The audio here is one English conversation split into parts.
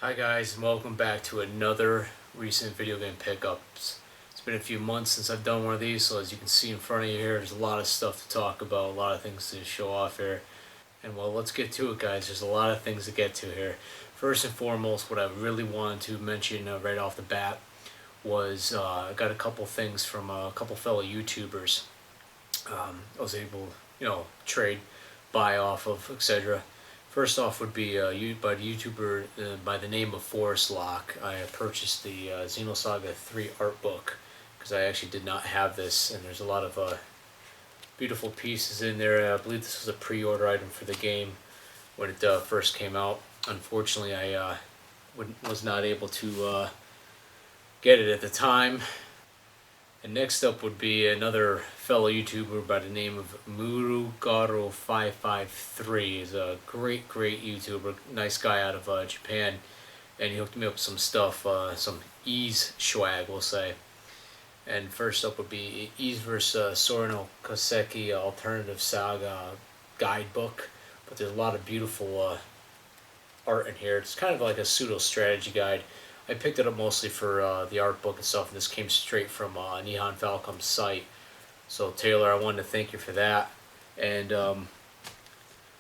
Hi guys, and welcome back to another recent video game pickups. It's been a few months since I've done one of these, so as you can see in front of you here, there's a lot of stuff to talk about, a lot of things to show off here. And well, let's get to it guys, there's a lot of things to get to here. First and foremost, what I really wanted to mention right off the bat was I got a couple things from a couple fellow YouTubers. I was able, trade, buy off of, etc. First off would be by the YouTuber by the name of Forest Lock. I purchased the Xenosaga 3 art book because I actually did not have this, and there's a lot of beautiful pieces in there. I believe this was a pre-order item for the game when it first came out. Unfortunately, I was not able to get it at the time. And next up would be another fellow YouTuber by the name of Murugaro553. He's a great YouTuber, nice guy out of Japan, and he hooked me up with some stuff, some Ys swag, we'll say. And first up would be Ys vs. Sora no Koseki Alternative Saga guidebook, but there's a lot of beautiful art in here. It's kind of like a pseudo strategy guide. I picked it up mostly for the art book and stuff, and this came straight from Nihon Falcom's site. So Taylor, I wanted to thank you for that. And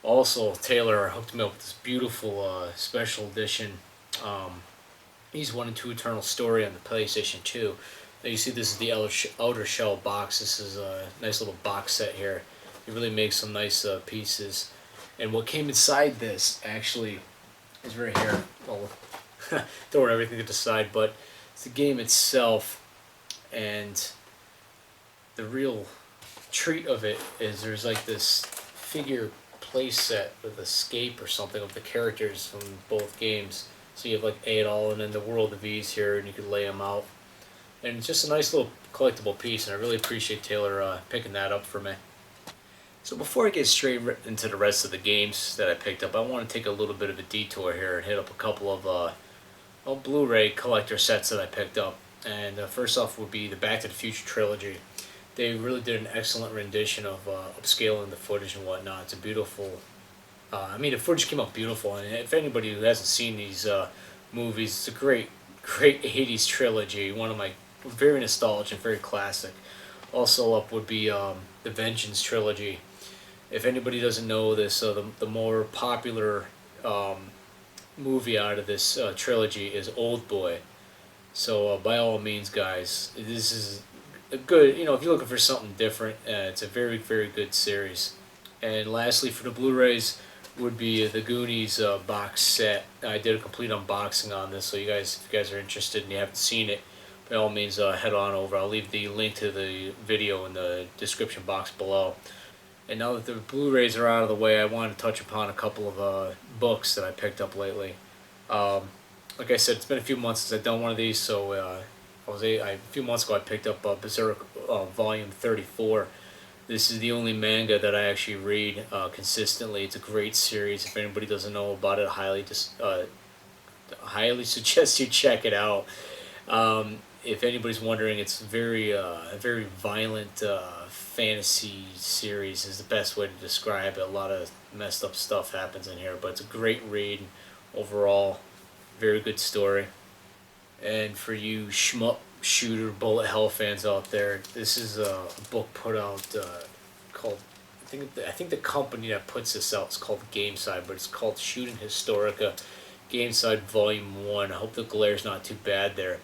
also, Taylor hooked me up with this beautiful special edition Ys 1 and 2 Eternal Story on the PlayStation 2. Now you see this is the Outer Shell box. This is a nice little box set here. It really makes some nice pieces. And what came inside this actually is right here. Well, throwing everything to the side, but it's the game itself, and the real treat of it is there's like this figure play set with escape or something of the characters from both games. So you have like Adol and then the World of Ys here, and you could lay them out. And it's just a nice little collectible piece, and I really appreciate Taylor picking that up for me. So before I get straight into the rest of the games that I picked up, I want to take a little bit of a detour here and hit up a couple of Blu-ray collector sets that I picked up. And first off would be the Back to the Future trilogy. They really did an excellent rendition of upscaling the footage and whatnot. It's a beautiful. The footage came out beautiful, and if anybody who hasn't seen these movies, it's a great 80s trilogy. One of my very nostalgic, very classic. Also up would be the Vengeance trilogy. If anybody doesn't know this, the more popular movie out of this trilogy is Old Boy. So by all means, guys, this is a good. If you're looking for something different, it's a very good series. And lastly, for the Blu-rays, would be the Goonies box set. I did a complete unboxing on this, so if you guys are interested and you haven't seen it, by all means, head on over. I'll leave the link to the video in the description box below. And now that the Blu-rays are out of the way, I want to touch upon a couple of books that I picked up lately. Like I said, it's been a few months since I've done one of these, so a few months ago I picked up Berserk Volume 34. This is the only manga that I actually read consistently. It's a great series. If anybody doesn't know about it, highly suggest you check it out. If anybody's wondering, it's a very violent fantasy series is the best way to describe it. A lot of messed up stuff happens in here, but it's a great read overall. Very good story. And for you shmup shooter bullet hell fans out there, this is a book put out called I think the company that puts this out is called Gameside, but it's called Shooting Historica Gameside Volume 1. I hope the glare's not too bad there.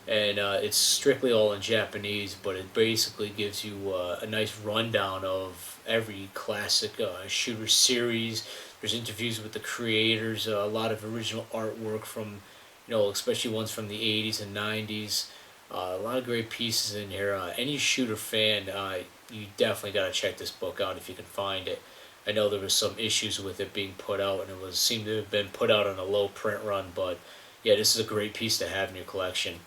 And it's strictly all in Japanese, but it basically gives you a nice rundown of every classic shooter series. There's interviews with the creators, a lot of original artwork from, especially ones from the 80s and 90s. A lot of great pieces in here. Any shooter fan, you definitely got to check this book out if you can find it. I know there was some issues with it being put out, and it seemed to have been put out on a low print run, but yeah, this is a great piece to have in your collection.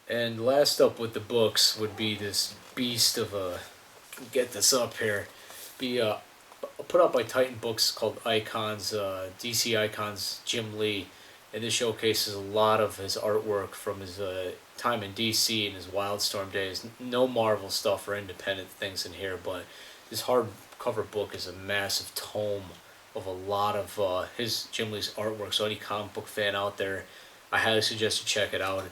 And last up with the books would be this beast of a, get this up here, be put out by Titan Books called Icons, DC Icons Jim Lee, and this showcases a lot of his artwork from his time in DC and his Wildstorm days. No Marvel stuff or independent things in here, but this hardcover book is a massive tome of a lot of Jim Lee's artwork. So any comic book fan out there, I highly suggest you check it out.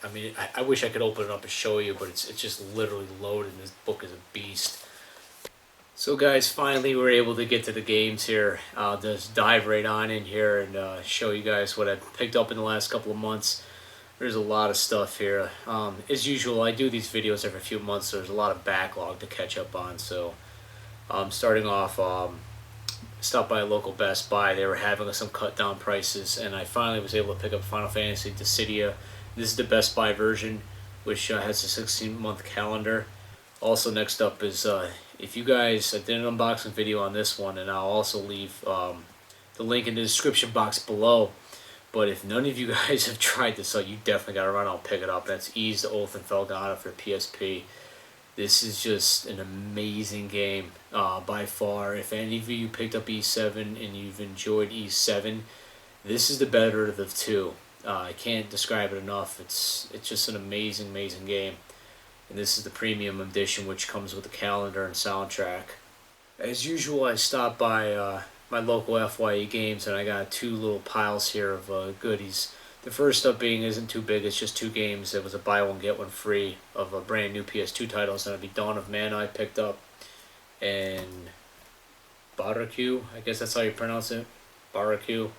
I mean, I wish I could open it up and show you, but it's just literally loaded. And this book is a beast. So guys, finally we're able to get to the games here. I'll just dive right on in here and show you guys what I've picked up in the last couple of months. There's a lot of stuff here. As usual, I do these videos every few months, so there's a lot of backlog to catch up on. So starting off, stopped by a local Best Buy. They were having some cut down prices, and I finally was able to pick up Final Fantasy Dissidia. This is the Best Buy version, which has a 16-month calendar. Also, next up is if you guys, I did an unboxing video on this one, and I'll also leave the link in the description box below. But if none of you guys have tried this out, you definitely got to run out and pick it up. That's Ys the Oath and Felghana for PSP. This is just an amazing game by far. If any of you picked up Ys 7 and you've enjoyed Ys 7, this is the better of the two. I can't describe it enough. It's just an amazing, amazing game. And this is the premium edition, which comes with a calendar and soundtrack. As usual, I stopped by my local FYE games, and I got two little piles here of goodies. The first up being isn't too big, it's just two games. It was a buy one get one free of a brand new PS2 titles, and it'd be Dawn of Mana I picked up, and Baraku, I guess that's how you pronounce it, Baraku.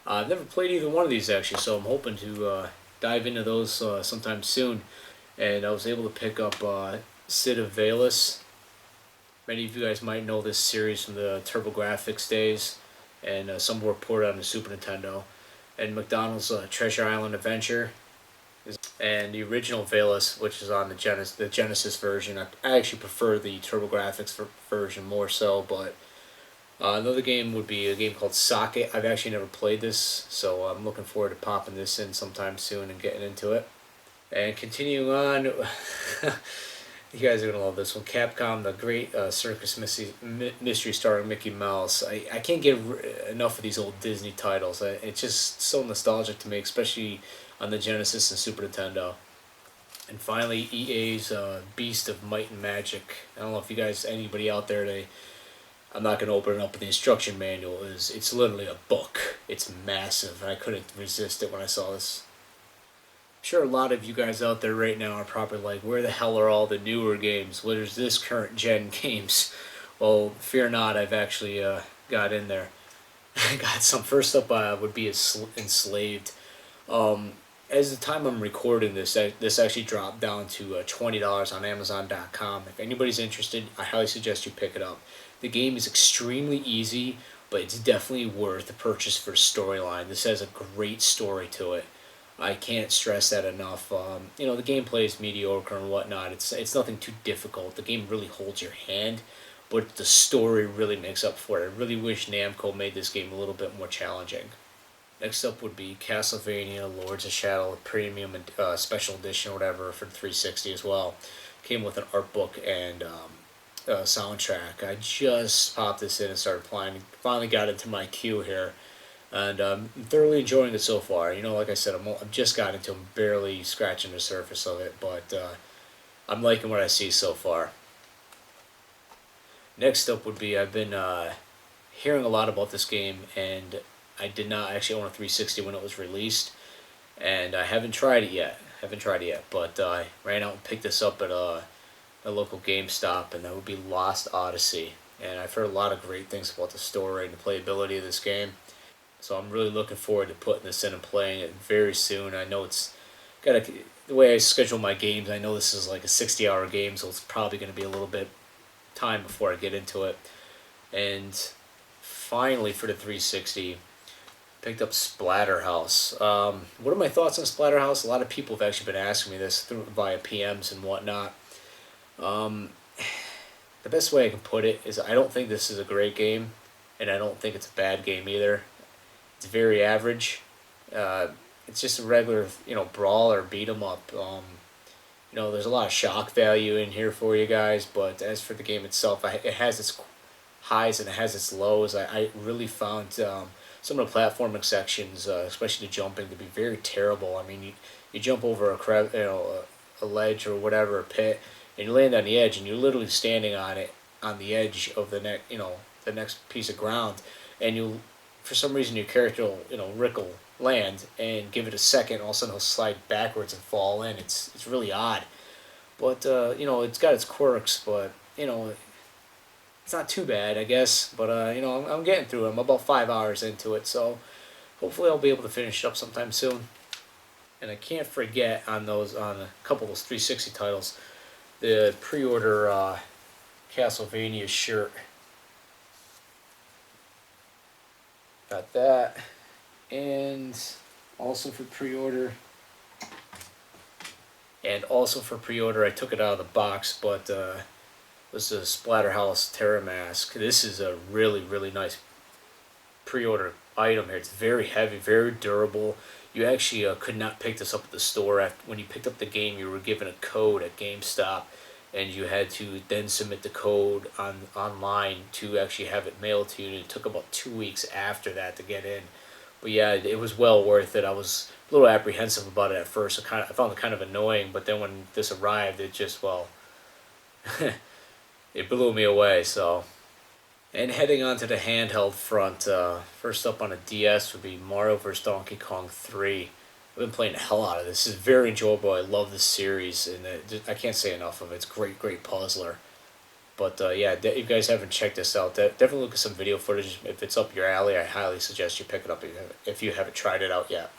I've never played either one of these actually, so I'm hoping to dive into those sometime soon. And I was able to pick up Cid of Valus. Many of you guys might know this series from the TurboGrafx days, and some were ported on the Super Nintendo. And McDonald's Treasure Island Adventure, and the original Valus, which is on the Genesis version. I actually prefer the TurboGrafx version more so, but another game would be a game called Socket. I've actually never played this, so I'm looking forward to popping this in sometime soon and getting into it. And continuing on, you guys are going to love this one. Capcom, the Great Circus Mystery starring Mickey Mouse. I can't get enough of these old Disney titles. It's just so nostalgic to me, especially on the Genesis and Super Nintendo. And finally, EA's Beast of Might and Magic. I don't know if you guys, anybody out there, I'm not going to open it up, but the instruction manual it's literally a book. It's massive, and I couldn't resist it when I saw this. Sure, a lot of you guys out there right now are probably like, where the hell are all the newer games? Where's this current gen games? Well, fear not, I've actually got in there. I got some. First up would be Enslaved. As the time I'm recording this, this actually dropped down to $20 on Amazon.com. If anybody's interested, I highly suggest you pick it up. The game is extremely easy, but it's definitely worth the purchase for storyline. This has a great story to it. I can't stress that enough. The gameplay is mediocre and whatnot. It's nothing too difficult. The game really holds your hand, but the story really makes up for it. I really wish Namco made this game a little bit more challenging. Next up would be Castlevania Lords of Shadow Premium and Special Edition or whatever for 360 as well. Came with an art book and soundtrack. I just popped this in and started playing. Finally got into my queue here. And I'm thoroughly enjoying it so far. Like I said, I've just got into it, barely scratching the surface of it, but I'm liking what I see so far. Next up would be, I've been hearing a lot about this game, and I did not actually own a 360 when it was released, and I haven't tried it yet. But I ran out and picked this up at a local GameStop, and that would be Lost Odyssey. And I've heard a lot of great things about the story and the playability of this game. So I'm really looking forward to putting this in and playing it very soon. I know it's the way I schedule my games, I know this is like a 60-hour game, so it's probably going to be a little bit time before I get into it. And finally, for the 360, picked up Splatterhouse. What are my thoughts on Splatterhouse? A lot of people have actually been asking me this via PMs and whatnot. The best way I can put it is I don't think this is a great game, and I don't think it's a bad game either. It's very average. It's just a regular, brawl or beat 'em up. There's a lot of shock value in here for you guys, but as for the game itself, it has its highs and it has its lows. I really found some of the platforming sections, especially the jumping, to be very terrible. I mean, you jump over a ledge or whatever, a pit, and you land on the edge, and you're literally standing on the edge of the next piece of ground. and you, for some reason, your character will, Rick will land and give it a second, all of a sudden he'll slide backwards and fall in. It's really odd, but it's got its quirks, but it's not too bad, I guess. But I'm getting through it. I'm about 5 hours into it, so hopefully I'll be able to finish it up sometime soon. And I can't forget on a couple of those 360 titles, the pre-order Castlevania shirt. Got that, and also for pre-order. I took it out of the box, but was a Splatterhouse Terra Mask. This is a really, really nice pre-order item here. It's very heavy, very durable. You actually could not pick this up at the store. When you picked up the game, you were given a code at GameStop, and you had to then submit the code online to actually have it mailed to you. And it took about 2 weeks after that to get in. But yeah, it was well worth it. I was a little apprehensive about it at first. I found it kind of annoying, but then when this arrived, it just, well, it blew me away. So, and heading on to the handheld front, first up on a DS would be Mario vs. Donkey Kong 3. I've been playing the hell out of this. This is very enjoyable. I love this series, and I can't say enough of it. It's great, great puzzler. But yeah, if you guys haven't checked this out, definitely look at some video footage. If it's up your alley, I highly suggest you pick it up if you haven't tried it out yet.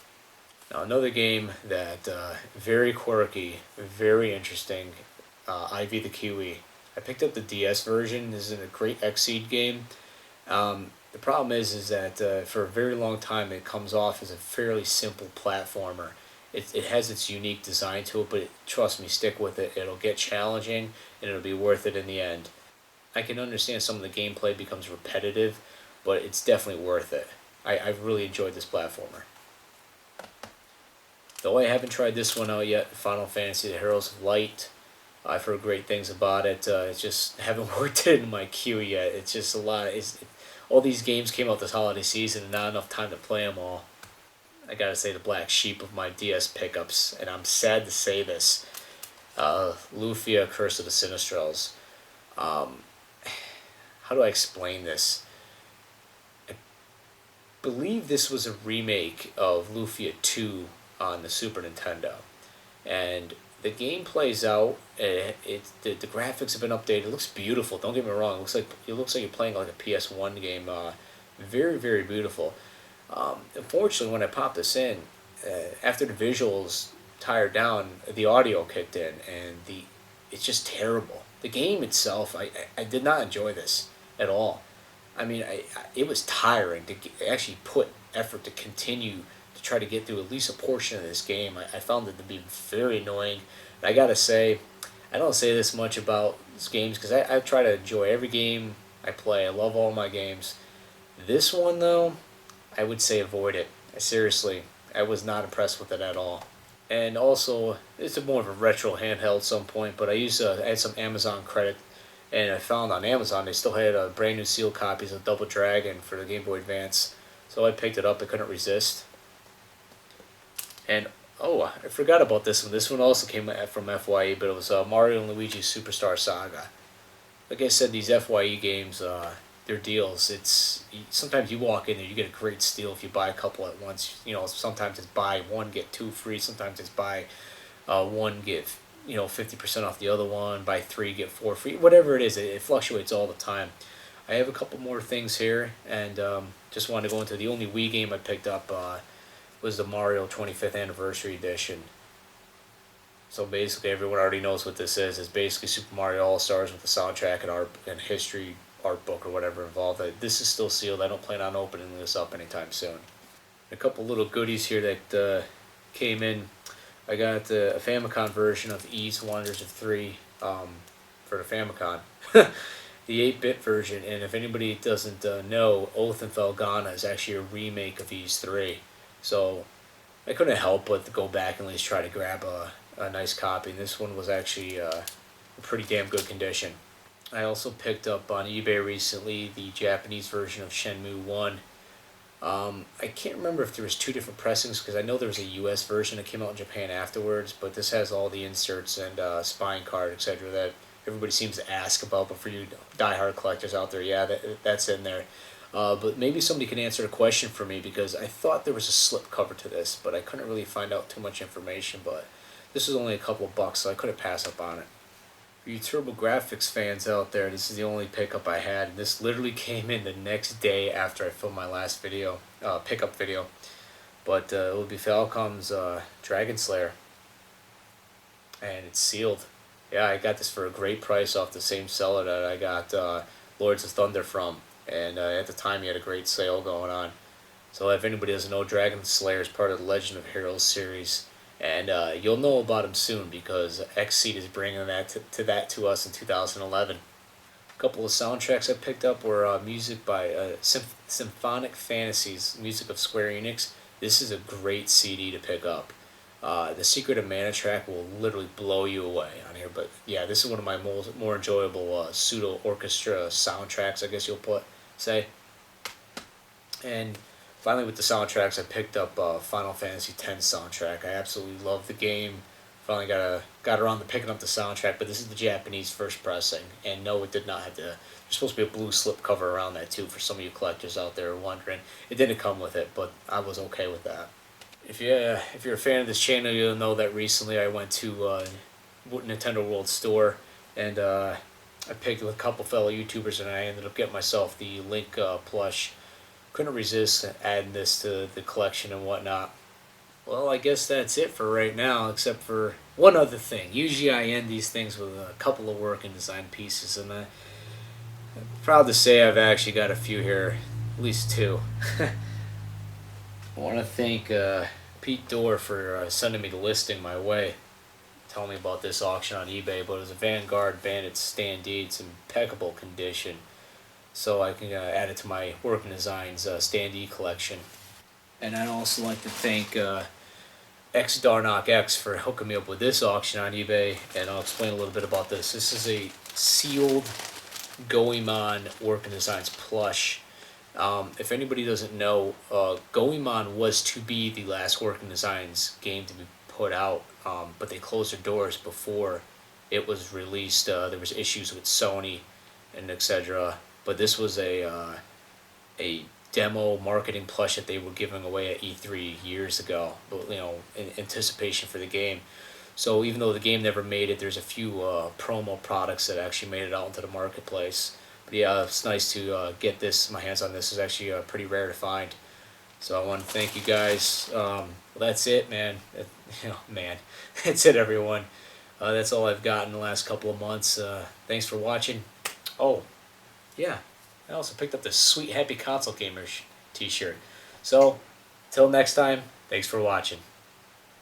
Now, another game that very quirky, very interesting, Ivy the Kiwi. I picked up the DS version. This is a great Xseed game. The problem is that for a very long time it comes off as a fairly simple platformer. It has its unique design to it, but trust me, stick with it. It'll get challenging, and it'll be worth it in the end. I can understand some of the gameplay becomes repetitive, but it's definitely worth it. I've really enjoyed this platformer. Though I haven't tried this one out yet, Final Fantasy: The Heroes of Light. I've heard great things about it. It's just haven't worked it in my queue yet. It's just a lot. All these games came out this holiday season, and not enough time to play them all. I gotta say, the black sheep of my DS pickups, and I'm sad to say this, Lufia: Curse of the Sinistrels. How do I explain this? I believe this was a remake of Lufia 2 on the Super Nintendo, and the game plays out. The graphics have been updated. It looks beautiful. Don't get me wrong. It looks like you're playing like a PS1 game. Very, very beautiful. Unfortunately, when I popped this in, after the visuals tired down, the audio kicked in, and it's just terrible. The game itself, I did not enjoy this at all. I mean, it was tiring to actually put effort to continue to try to get through at least a portion of this game. I found it to be very annoying. And I gotta say, I don't say this much about these games because I try to enjoy every game I play. I love all my games. This one, though, I would say avoid it. Seriously, I was not impressed with it at all. And also, it's more of a retro handheld at some point, but I had some Amazon credit, and I found on Amazon they still had brand new sealed copies of Double Dragon for the Game Boy Advance. So I picked it up. I couldn't resist. And oh, I forgot about this one. This one also came from FYE, but it was Mario and Luigi Superstar Saga. Like I said, these FYE games, they're deals. Sometimes you walk in there, you get a great steal if you buy a couple at once. Sometimes it's buy one get two free. Sometimes it's buy one get 50% off the other one. Buy three get four free. Whatever it is, it fluctuates all the time. I have a couple more things here, and just wanted to go into the only Wii game I picked up. Was the Mario 25th Anniversary Edition. So basically, everyone already knows what this is. It's basically Super Mario All-Stars with the soundtrack and art and history art book or whatever involved. This is still sealed. I don't plan on opening this up anytime soon. A couple little goodies here that came in. I got a Famicom version of Ys Wonders of 3 for the Famicom. The 8-bit version, and if anybody doesn't know, Oath and Felghana is actually a remake of Ys 3. So I couldn't help but to go back and at least try to grab a nice copy. And this one was actually a pretty damn good condition. I also picked up on eBay recently the Japanese version of Shenmue 1. I can't remember if there was two different pressings because I know there was a US version that came out in Japan afterwards, but this has all the inserts and spine card, etc. that everybody seems to ask about. But for you diehard collectors out there, yeah, that's in there. But maybe somebody can answer the question for me, because I thought there was a slip cover to this, but I couldn't really find out too much information. But this was only a couple of bucks, so I couldn't pass up on it. For you TurboGrafx fans out there, this is the only pickup I had. And this literally came in the next day after I filmed my last video, pickup video. But it will be Falcom's Dragon Slayer, and it's sealed. Yeah, I got this for a great price off the same seller that I got Lords of Thunder from. And at the time, he had a great sale going on. So if anybody doesn't know, Dragon Slayer is part of the Legend of Heroes series. And you'll know about him soon, because Xseed is bringing that to us in 2011. A couple of soundtracks I picked up were music by Symphonic Fantasies, music of Square Enix. This is a great CD to pick up. The Secret of Mana track will literally blow you away on here. But yeah, this is one of my more enjoyable pseudo orchestra soundtracks, I guess you'll say. And finally, with the soundtracks, I picked up Final Fantasy X soundtrack. I absolutely love the game. Finally got around to picking up the soundtrack, but this is the Japanese first pressing. And no, it did not have there's supposed to be a blue slip cover around that too, for some of you collectors out there wondering. It didn't come with it, but I was okay with that. If you're a fan of this channel, you'll know that recently I went to Nintendo World Store, and I picked with a couple fellow YouTubers, and I ended up getting myself the Link plush. Couldn't resist adding this to the collection and whatnot. Well, I guess that's it for right now, except for one other thing. Usually I end these things with a couple of work and design pieces, and I'm proud to say I've actually got a few here, at least two. I want to thank Pete Dorr for sending me the listing my way, telling me about this auction on eBay. But it was a Vanguard Bandit standee. It's in impeccable condition, so I can add it to my Work and Designs standee collection. And I'd also like to thank X Darnock X for hooking me up with this auction on eBay, and I'll explain a little bit about this. This is a sealed Goemon Work and Designs plush. If anybody doesn't know, Goemon was to be the last Work and Designs game to be put out, but they closed their doors before it was released. There was issues with Sony and etc. But this was a demo marketing plush that they were giving away at E3 years ago, but in anticipation for the game. So even though the game never made it, there's a few promo products that actually made it out into the marketplace. But yeah, it's nice to get my hands on this. It's actually pretty rare to find. So I want to thank you guys. Well, that's it, man. That's it, everyone. That's all I've got in the last couple of months. Thanks for watching. Oh, yeah. I also picked up this sweet Happy Console Gamers t-shirt. So, till next time, thanks for watching.